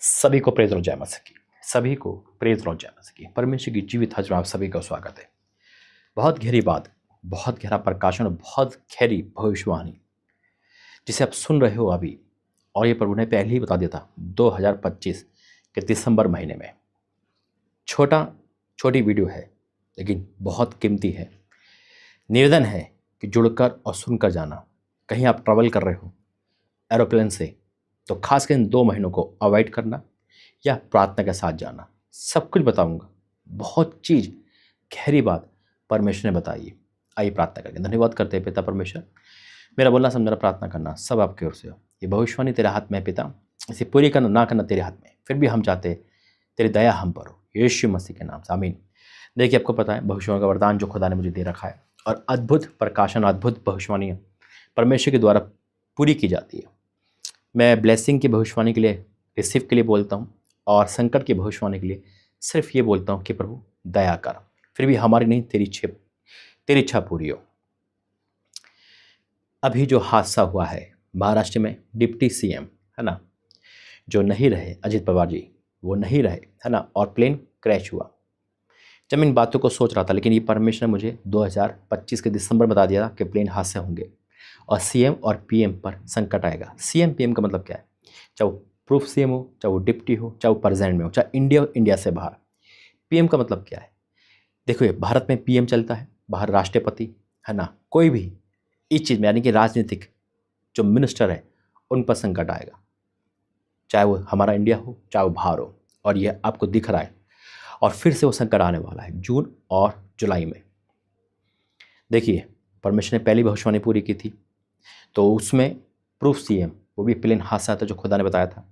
सभी को प्रेज और जय मसीह की। सभी को प्रेज और जय मसीह की। परमेश्वर की जीवित हज में आप सभी का स्वागत है। बहुत गहरी बात, बहुत गहरा प्रकाशन और बहुत गहरी भविष्यवाणी जिसे आप सुन रहे हो अभी, और ये प्रभु ने पहले ही बता दिया था 2025 के दिसंबर महीने में। छोटी वीडियो है लेकिन बहुत कीमती है। निवेदन है कि जुड़कर और सुनकर जाना। कहीं आप ट्रैवल कर रहे हो एरोप्लेन से, तो खासकर इन 2 महीनों को अवॉइड करना या प्रार्थना के साथ जाना। सब कुछ बताऊंगा, बहुत चीज़ गहरी बात परमेश्वर ने बताई है। आइए प्रार्थना करके धन्यवाद करते हैं। पिता परमेश्वर, मेरा बोलना समझना प्रार्थना करना सब आपकी ओर से हो। ये भविष्यवाणी तेरे हाथ में है पिता, इसे पूरी करना ना करना तेरे हाथ में। फिर भी हम चाहते तेरी दया हम पर हो, यीशु मसीह के नाम से आमीन। देखिए, आपको पता है भविष्यवाणी का वरदान जो खुदा ने मुझे दे रखा है, और अद्भुत प्रकाशन, अद्भुत भविष्यवाणी परमेश्वर के द्वारा पूरी की जाती है। मैं ब्लेसिंग की भविष्यवाणी के लिए, रिसीव के लिए बोलता हूँ, और संकट की भविष्यवाणी के लिए सिर्फ ये बोलता हूँ कि प्रभु दया कर। फिर भी हमारी नहीं, तेरी इच्छा पूरी हो। अभी जो हादसा हुआ है महाराष्ट्र में, डिप्टी सीएम है ना, जो नहीं रहे, अजित पवार जी, वो नहीं रहे है ना, और प्लेन क्रैश हुआ। जब मैं इन बातों को सोच रहा था, लेकिन ये परमेश्वर ने मुझे 2025 के दिसंबर बता दिया कि प्लेन हादसे होंगे और सीएम और पीएम पर संकट आएगा। सीएम पीएम का मतलब क्या है? चाहे वो प्रूफ सीएम हो, चाहे वो डिप्टी हो, चाहे वो प्रेजेंट में हो, चाहे इंडिया हो, इंडिया से बाहर। पीएम का मतलब क्या है? देखो, ये भारत में पीएम चलता है, बाहर राष्ट्रपति है ना, कोई भी इस चीज़ में यानी कि राजनीतिक जो मिनिस्टर है उन पर संकट आएगा, चाहे वो हमारा इंडिया हो, चाहे वो बाहर हो। और ये आपको दिख रहा है, और फिर से वो संकट आने वाला है जून और जुलाई में। देखिए, परमेश्वर ने पहली भविष्यवाणी पूरी की थी, तो उसमें प्रूफ सीएम, वो भी प्लेन हादसा था जो खुदा ने बताया था।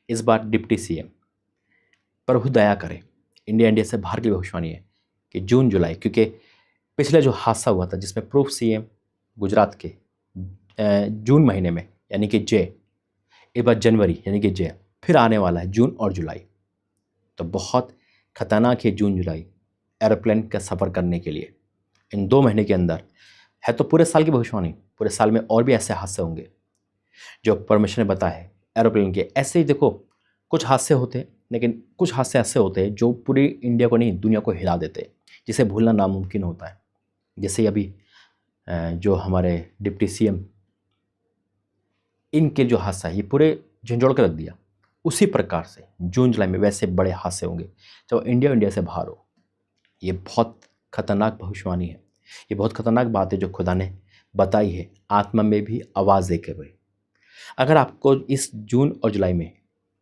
इस बार डिप्टी सीएम। प्रभु दया करे, इंडिया से बाहर की भविष्यवाणी है कि जून जुलाई, क्योंकि पिछले जो हादसा हुआ था जिसमें प्रूफ सीएम गुजरात के जून महीने में यानी कि जय, एक बार जनवरी यानी कि जय, फिर आने वाला है जून और जुलाई। तो बहुत खतरनाक है जून जुलाई एरोप्लेन का सफ़र करने के लिए। इन 2 महीने के अंदर है तो पूरे साल की भविष्यवाणी, पूरे साल में और भी ऐसे हादसे होंगे जो परमेश्वर ने बताया है एरोप्लेन के। ऐसे ही देखो, कुछ हादसे होते हैं, लेकिन कुछ हादसे ऐसे होते हैं जो पूरी इंडिया को नहीं, दुनिया को हिला देते हैं, जिसे भूलना नामुमकिन होता है। जैसे अभी जो हमारे डिप्टी सीएम, इनके जो हादसा है ये पूरे झंझोड़ कर रख दिया। उसी प्रकार से जून जुलाई में वैसे बड़े हादसे होंगे जब इंडिया से बाहर हो। ये बहुत खतरनाक भविष्यवाणी है, ये बहुत खतरनाक बात है जो खुदा ने बताई है, आत्मा में भी आवाज़ देके हुए। अगर आपको इस जून और जुलाई में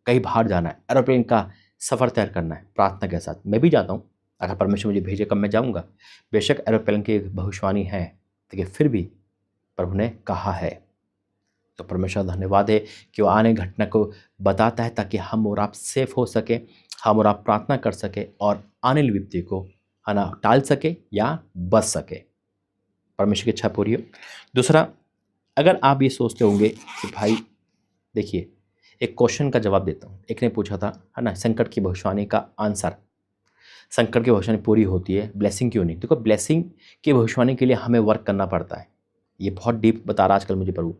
कहीं बाहर जाना है, एरोप्लेन का सफ़र तैयार करना है प्रार्थना के साथ, मैं भी जाता हूँ, अगर परमेश्वर मुझे भेजे कब मैं जाऊँगा। बेशक एरोप्लेन की भविष्यवाणी है, लेकिन फिर भी प्रभु ने कहा है, तो परमेश्वर धन्यवाद है कि वो आने घटना को बताता है ताकि हम और आप सेफ हो सके, हम और आप प्रार्थना कर सके और आने वाली विपत्ति को है ना टाल सके या बच सके। परमेश्वर की इच्छा पूरी हो। दूसरा, अगर आप ये सोचते होंगे कि भाई देखिए, एक क्वेश्चन का जवाब देता हूँ। एक ने पूछा था है ना, संकट की भविष्यवाणी का आंसर, संकट की भविष्यवाणी पूरी होती है, ब्लेसिंग क्यों नहीं? देखो, ब्लेसिंग की भविष्यवाणी के लिए हमें वर्क करना पड़ता है। ये बहुत डीप बता रहा आजकल मुझे प्रभु।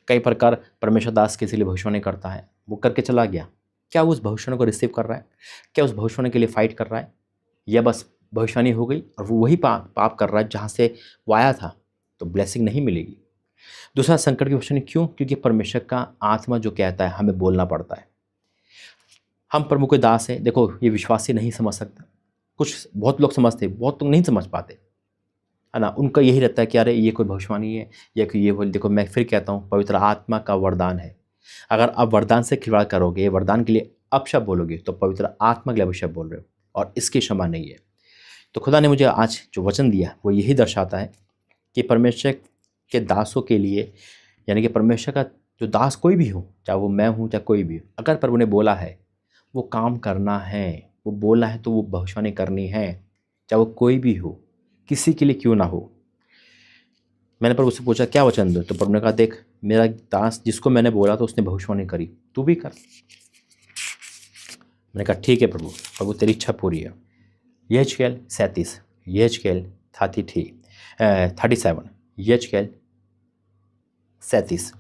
कई प्रकार परमेश्वर दास किसी लिए भविष्यवाणी करता है, वो करके चला गया, क्या वो उस भविष्यवाणी को रिसीव कर रहा है? क्या उस भविष्यवाणी के लिए फाइट कर रहा है? या बस भविष्यवाणी हो गई और वो वही पाप कर रहा है जहाँ से वो आया था? तो ब्लेसिंग नहीं मिलेगी। दूसरा, संकट की भविष्यवाणी क्यों? क्योंकि परमेश्वर का आत्मा जो कहता है हमें बोलना पड़ता है। हम प्रभु के दास हैं। देखो, ये विश्वासी नहीं समझ सकता, कुछ बहुत लोग समझते, बहुत लोग नहीं समझ पाते है ना। उनका यही रहता है कि अरे ये कोई भविष्यवाणी है या कि ये बोल। देखो, मैं फिर कहता हूँ, पवित्र आत्मा का वरदान है। अगर आप वरदान से खिलवाड़ करोगे, ये वरदान के लिए अपशब्द बोलोगे, तो पवित्र आत्मा के लिए अपशब्द बोल रहे हो, और इसकी क्षमा नहीं है। तो खुदा ने मुझे आज जो वचन दिया वो यही दर्शाता है कि परमेश्वर के दासों के लिए, यानी कि परमेश्वर का जो दास कोई भी हो, चाहे वो मैं हूँ चाहे कोई भी हो, अगर प्रभु ने बोला है वो काम करना है, वो बोला है तो वो भविष्यवाणी करनी है, चाहे वो कोई भी हो, किसी के लिए क्यों ना हो। मैंने प्रभु से पूछा क्या वचन दो, तो प्रभु ने कहा देख, मेरा दास जिसको मैंने बोला तो उसने भविष्यवाणी करी, तू भी कर। मैंने कहा ठीक है प्रभु, प्रभु तेरी इच्छा पूरी है। यहेजकेल 37, यहेजकेल 37, यहेजकेल 37।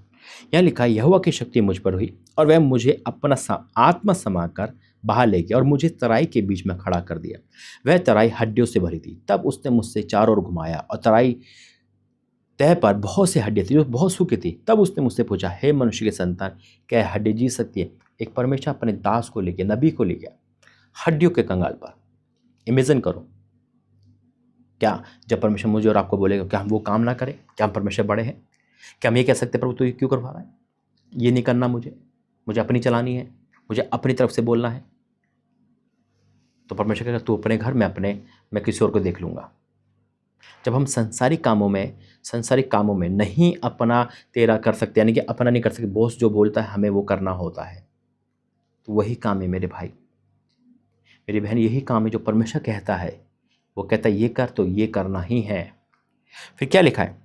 यहाँ लिखा है, यहोवा की शक्ति मुझ पर हुई और वह मुझे अपना आत्मा समाकर बाहर ले गया और मुझे तराई के बीच में खड़ा कर दिया। वह तराई हड्डियों से भरी थी। तब उसने मुझसे चारों ओर घुमाया और तराई तह पर बहुत सी हड्डियाँ थी जो बहुत सूखी थी। तब उसने मुझसे पूछा, हे मनुष्य के संतान, क्या हड्डी जी सकती है? एक परमेश्वर अपने दास को ले गया, नबी को ले गया हड्डियों के कंगाल पर। इमेजिन करो, क्या जब परमेश्वर मुझे और आपको बोलेगा, क्या हम वो काम ना करें? क्या हम परमेश्वर बड़े हैं? क्या हम ये कह सकते प्रभु तू ये क्यों करवा रहा है? ये नहीं करना, मुझे अपनी चलानी है, मुझे अपनी तरफ से बोलना है। तो परमेश्वर कहेगा तू अपने घर में मैं किसी और को देख लूँगा। जब हम संसारिक कामों में नहीं अपना तेरा कर सकते, यानी कि अपना नहीं कर सकते, बॉस जो बोलता है हमें वो करना होता है, तो वही काम है मेरे भाई मेरी बहन, यही काम है जो परमेश्वर कहता है। वो कहता है ये कर, तो ये करना ही है। फिर क्या लिखा है?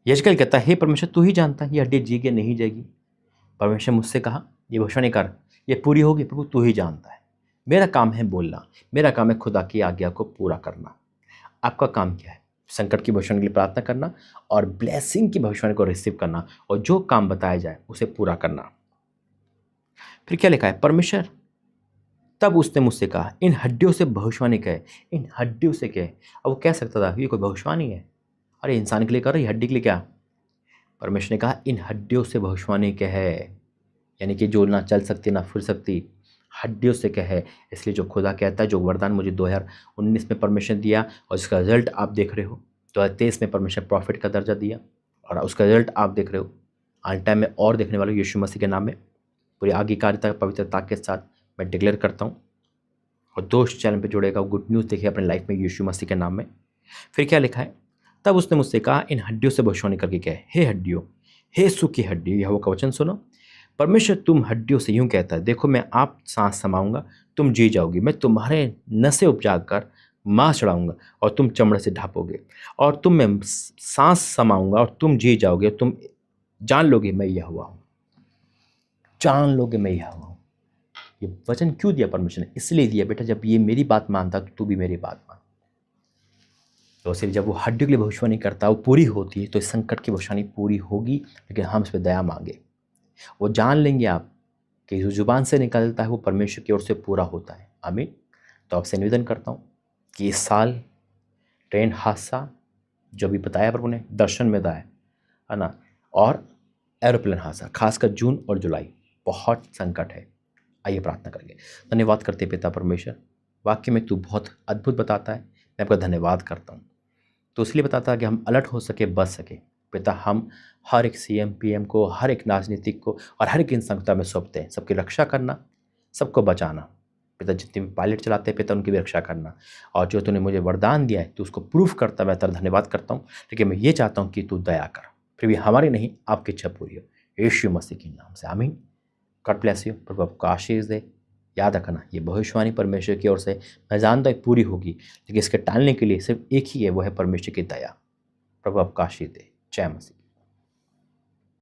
यजकल कहता है, हे परमेश्वर तू ही जानता है ये हड्डी जीगे नहीं जाएगी। परमेश्वर मुझसे कहा ये भविष्यवाणी कर, ये पूरी होगी। प्रभु तू ही जानता है, मेरा काम है बोलना, मेरा काम है खुदा की आज्ञा को पूरा करना। आपका काम क्या है? संकट की भविष्यवाणी के लिए प्रार्थना करना और ब्लेसिंग की भविष्यवाणी को रिसीव करना और जो काम बताया जाए उसे पूरा करना। फिर क्या लिखा है? परमेश्वर तब उसने मुझसे कहा, इन हड्डियों से भविष्यवाणी कहे। इन हड्डियों से कहे। अब वो कह सकता था ये कोई भविष्यवाणी है, अरे इंसान के लिए कर रही, हड्डी के लिए क्या? परमेश्वर ने कहा इन हड्डियों से भविष्यवाणी कहे, यानी कि जो ना चल सकती ना फिर सकती, हड्डियों से कहे। इसलिए जो खुदा कहता है, जो वरदान मुझे 2019 में परमेश्वर दिया और इसका रिजल्ट आप देख रहे हो, 2023 में परमेश्वर प्रॉफिट का दर्जा दिया और उसका रिजल्ट आप देख रहे हो, आने टाइम में और देखने वाले यीशु मसीह के नाम में पूरी आज्ञाकारिता पवित्रता के साथ मैं डिक्लेयर करता हूँ। और दोस्त चैनल पे जुड़ेगा, गुड न्यूज़ देखिए अपने लाइफ में यीशु मसीह के नाम में। फिर क्या लिखा है? तब उसने मुझसे कहा इन हड्डियों से भविष्यवाणी करके कहे, हे हड्डियों, हे सूखी हड्डी, यहोवा का वचन सुनो। परमेश्वर तुम हड्डियों से यूं कहता है, देखो मैं आप सांस समाऊंगा, तुम जी जाओगी। मैं तुम्हारे नसें उपजा कर मांस चढ़ाऊंगा और तुम चमड़े से ढापोगे, और तुम में सांस समाऊंगा और तुम जी जाओगे। तुम जान लोगे मैं यहोवा हूँ। जान लोगे मैं यहोवा हूँ। ये वचन क्यों दिया परमेश्वर ने? इसलिए दिया बेटा, जब ये मेरी बात मानता तो तू भी मेरी बात मान। तो सिर्फ जब वो हड्डियों के लिए भविष्यवाणी करता, वो पूरी होती है, तो इस संकट की भविष्यवाणी पूरी होगी। लेकिन हम इस पर दया मांगे, वो जान लेंगे आप कि जो जुबान से निकलता है वो परमेश्वर की ओर से पूरा होता है। आमीन। तो आपसे निवेदन करता हूँ कि इस साल ट्रेन हादसा जो भी बताया प्रभु ने दर्शन में बताया है ना, और एरोप्लेन हादसा, खासकर जून और जुलाई बहुत संकट है। आइए प्रार्थना करेंगे। धन्यवाद करते पिता परमेश्वर, वाक्य में तू बहुत अद्भुत बताता है। मैं आपका धन्यवाद करता हूँ। तो इसलिए बताता है कि हम अलर्ट हो सके, बच सके। पिता हम हर एक CM PM को, हर एक राजनीतिक को और हर एक इंसान में सौंपते हैं, सबकी रक्षा करना, सबको बचाना। पिता जितने भी पायलट चलाते हैं पिता उनकी भी रक्षा करना, और जो तूने मुझे वरदान दिया है तो उसको प्रूफ करता मैं तेरा धन्यवाद करता हूँ। लेकिन मैं ये चाहता हूँ कि तू दया कर, फिर भी हमारी नहीं आपकी इच्छा पूरी हो, यीशु मसीह के नाम से आमीन। God bless you. प्रभु आपको आशीष दे। याद रखना ये भविष्यवाणी परमेश्वर की ओर से मैं जानता हूँ पूरी होगी, लेकिन इसके टालने के लिए सिर्फ एक ही है, वो है परमेश्वर की दया। प्रभु आपको आशीष दे। जय मसीह।